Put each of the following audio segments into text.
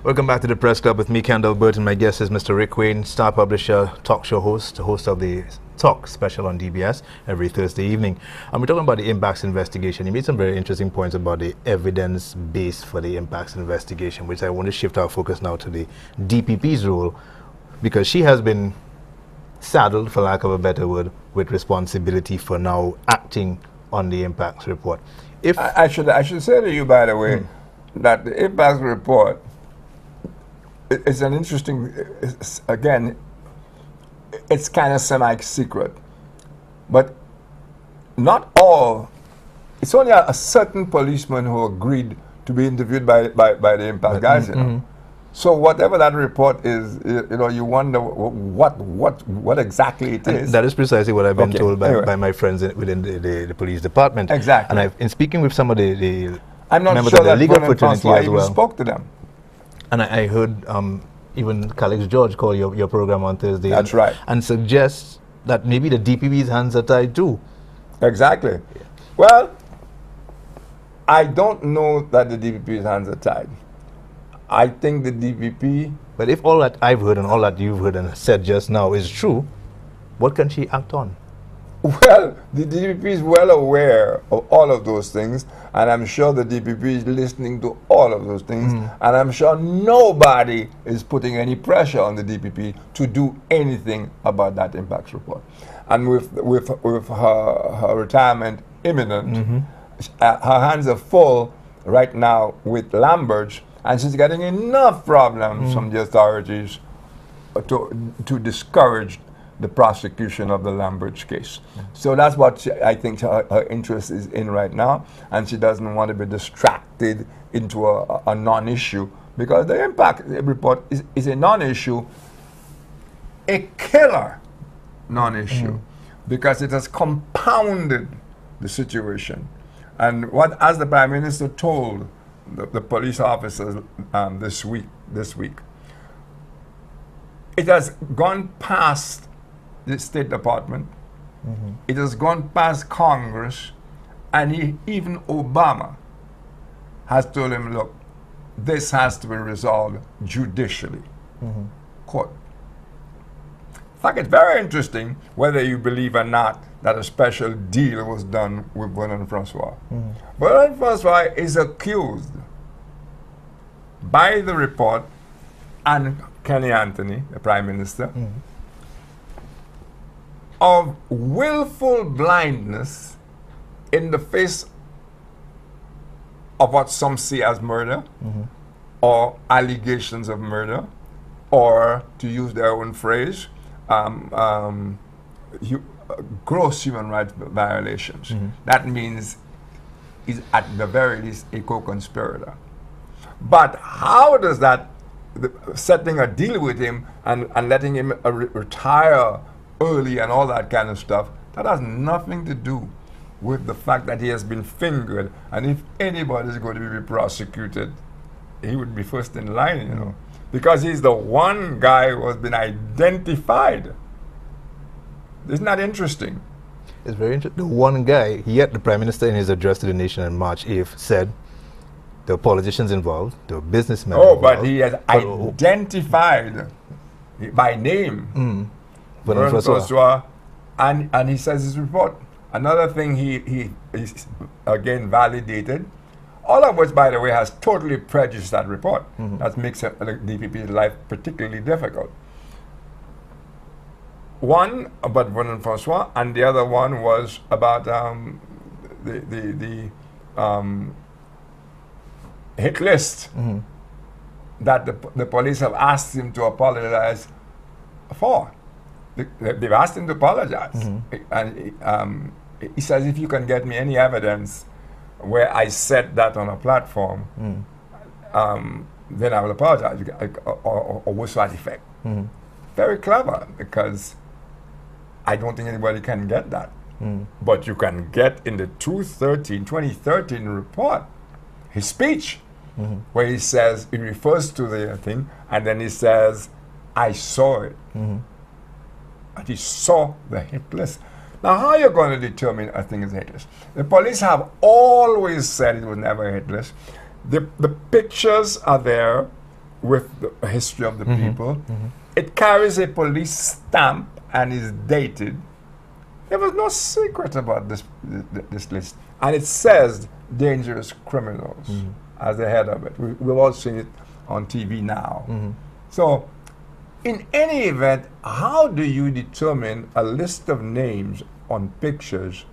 Welcome back to the Press Club with me, Kendall Burton. My guest is Mr. Rick Wayne, star publisher, talk show host, host of the Talk special on DBS every Thursday evening. And we're talking about the impacts investigation. You made some very interesting points about the evidence base for the impacts investigation, which I want to shift our focus now to the DPP's role, because she has been saddled, for lack of a better word, with responsibility for now acting on the impacts report. If I should say to you, by the way, that the impacts report is an interesting, again, it's kind of semi-secret, but not all. It's only a certain policeman who agreed to be interviewed by the impact guys. You know? So whatever that report is, you wonder what exactly it is. That is precisely what I've been told by my friends within the police department. Exactly. And in speaking with some of the I'm not members sure of the that legal Vernon fraternity Francois as even well. spoke to them. And I heard even Calix George call your program on Thursday. That's right. And suggest that maybe the DPP's hands are tied too. Exactly. Yeah. Well, I don't know that the DPP's hands are tied. I think the DPP... But if all that I've heard and all that you've heard and said just now is true, what can she act on? Well, the DPP is well aware of all of those things, and I'm sure the DPP is listening to all of those things, and I'm sure nobody is putting any pressure on the DPP to do anything about that impacts report. And with her retirement imminent, her hands are full right now with Lambert, and she's getting enough problems from the authorities to discourage the prosecution of the Lambert's case. So that's what I think her interest is in right now, and she doesn't want to be distracted into a non-issue, because the impact report is a non-issue, a killer non-issue, because it has compounded the situation. And as the Prime Minister told the police officers this week, it has gone past the State Department, it has gone past Congress, and even Obama has told him, look, this has to be resolved judicially. Court. In fact, it's very interesting, whether you believe or not, that a special deal was done with Vernon Francois. Vernon Francois is accused by the report and Kenny Anthony, the Prime Minister, of willful blindness in the face of what some see as murder, or allegations of murder, or, to use their own phrase, gross human rights violations. That means he's at the very least a co-conspirator. But how does that, setting a deal with him and letting him retire early and all that kind of stuff, that has nothing to do with the fact that he has been fingered, and if anybody is going to be prosecuted, he would be first in line, you know, because he's the one guy who has been identified. Isn't that interesting? It's very interesting. The one guy, yet the Prime Minister in his address to the nation on March 8th said there were politicians involved, there were businessmen involved. But he has identified by name Vernon Francois, and he says his report. Another thing he again validated, all of which, by the way, has totally prejudiced that report. That makes the DPP's life particularly difficult. One about Vernon Francois, and the other one was about the hit list that the police have asked him to apologize for. They've asked him to apologize. And he says, if you can get me any evidence where I said that on a platform, then I will apologize, or worse to that effect. Very clever, because I don't think anybody can get that. But you can get in the 2013 report, his speech, where he says, he refers to the thing, and then he says, I saw it. And he saw the hit list. Now, how are you going to determine a thing is a hit list? The police have always said it was never a hit list. The pictures are there. with the history of the people. It carries a police stamp and is dated. There was no secret about this list. And it says dangerous criminals as the head of it. We've all seen it on TV now. So, in any event, how do you determine a list of names on pictures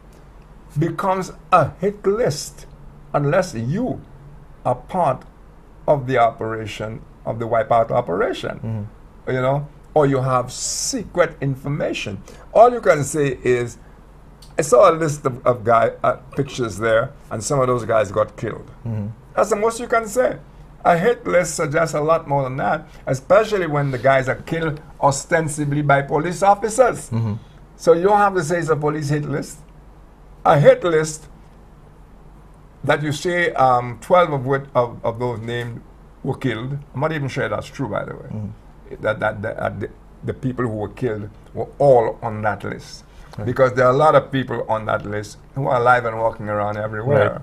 becomes a hit list unless you are part of the operation, of the wipeout operation, you know, or you have secret information? All you can say is, I saw a list of pictures there, and some of those guys got killed. That's the most you can say. A hit list suggests a lot more than that, especially when the guys are killed ostensibly by police officers. So you don't have to say it's a police hit list. A hit list that you say 12 of those named were killed. I'm not even sure that's true, by the way. That the people who were killed were all on that list. Because there are a lot of people on that list who are alive and walking around everywhere.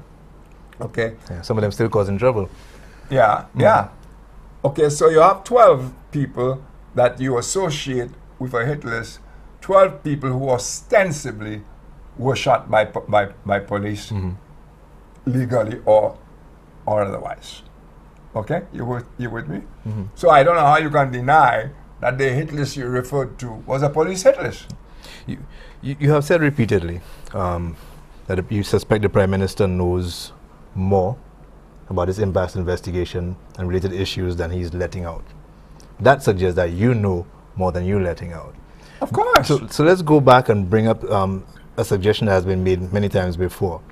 Okay? Yeah, some of them still causing trouble. Yeah, yeah. Okay, so you have 12 people that you associate with a hit list, 12 people who ostensibly were shot by police, legally or otherwise. Okay, you with me? So I don't know how you can deny that the hit list you referred to was a police hit list. You have said repeatedly that you suspect the Prime Minister knows more about his impacts investigation and related issues than he's letting out. That suggests that you know more than you're letting out. Of course. So let's go back and bring up a suggestion that has been made many times before.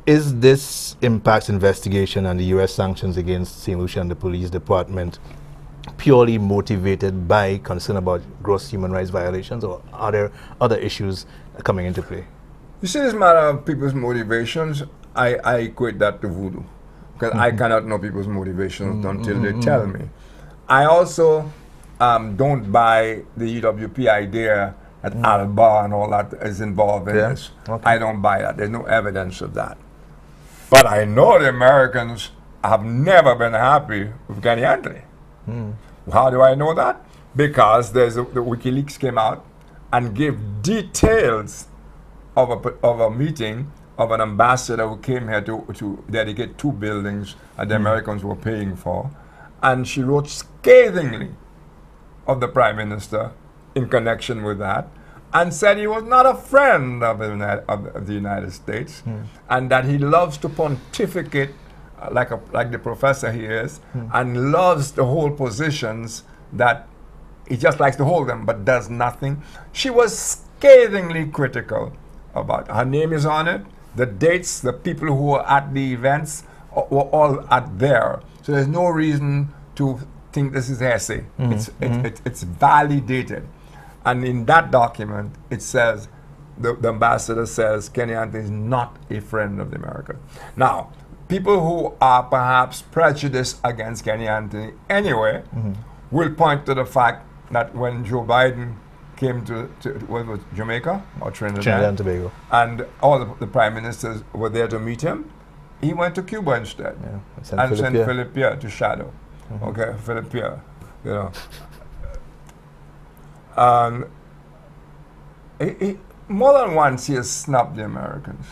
Is this impacts investigation and the U.S. sanctions against St. Lucia and the police department purely motivated by concern about gross human rights violations, or are there other issues coming into play? You see, this matter of people's motivations, I equate that to voodoo. Because I cannot know people's motivations until they tell me. I also don't buy the UWP idea that Alba and all that is involved in this. I don't buy that. There's no evidence of that. But I know the Americans have never been happy with Kenny Anthony. How do I know that? Because the WikiLeaks came out and gave details of a meeting of an ambassador who came here to dedicate 2 buildings that the Americans were paying for. And she wrote scathingly of the Prime Minister in connection with that, and said he was not a friend of the United States, and that he loves to pontificate like the professor he is, and loves to hold positions that he just likes to hold them but does nothing. She was scathingly critical about it. Her name is on it. The dates, the people who were at the events were all at there. So there's no reason to think this is hearsay. It's validated. And in that document, it says, the ambassador says, Kenny Anthony is not a friend of the Americans. Now, people who are perhaps prejudiced against Kenny Anthony anyway will point to the fact that when Joe Biden came to what was Jamaica or Trinidad and Tobago, and all the prime ministers were there to meet him, he went to Cuba instead and sent Philip Pierre to shadow. Okay, Philip Pierre, you know. He, more than once he has snubbed the Americans.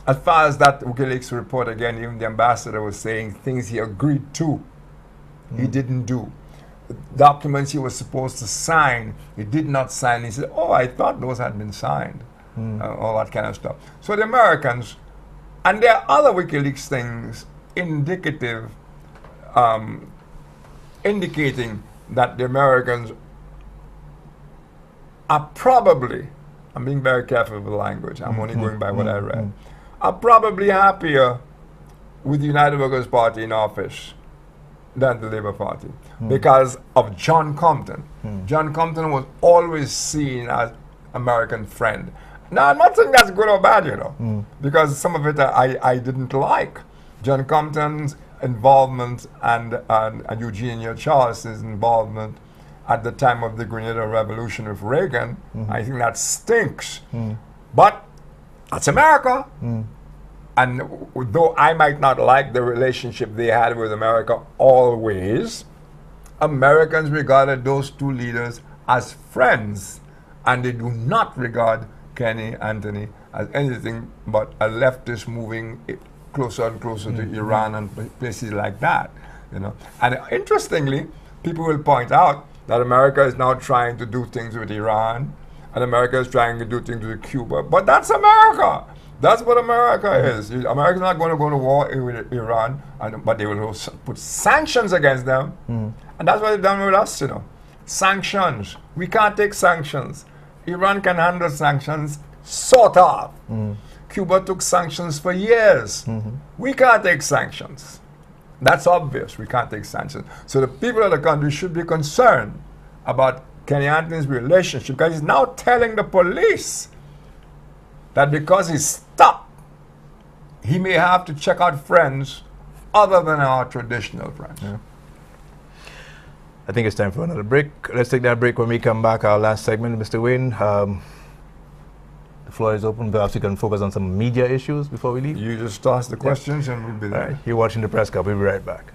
As far as that WikiLeaks report, again, even the ambassador was saying things he agreed to, he didn't do. Documents he was supposed to sign, he did not sign. He said, oh, I thought those had been signed, all that kind of stuff. So the Americans, and there are other WikiLeaks things indicative, indicating that the Americans are probably, I'm being very careful with the language, I'm only going by what I read, are probably happier with the United Workers' Party in office than the Labour Party because of John Compton. John Compton was always seen as American friend. Now, I'm not saying that's good or bad, you know, because some of it I didn't like. John Compton's involvement and Eugenia Charles's involvement at the time of the Grenada Revolution with Reagan, I think that stinks. But that's America. And though I might not like the relationship they had with America always, Americans regarded those two leaders as friends, and they do not regard Kenny Anthony as anything but a leftist moving closer and closer to Iran and places like that. You know, and interestingly, people will point out that America is now trying to do things with Iran, and America is trying to do things with Cuba. But that's America. That's what America is. America's not going to go to war with Iran, but they will put sanctions against them. And that's what they've done with us, you know. Sanctions. We can't take sanctions. Iran can handle sanctions, sort of. Cuba took sanctions for years. We can't take sanctions. That's obvious. We can't take sanctions. So the people of the country should be concerned about Kenny Anthony's relationship, because he's now telling the police that because he's stuck, he may have to check out friends other than our traditional friends. Yeah. I think it's time for another break. Let's take that break. When we come back, our last segment, Mr. Wayne, the floor is open. Perhaps we can focus on some media issues before we leave. You just toss the questions and we'll be there. All right. You're watching the Press Cup. We'll be right back.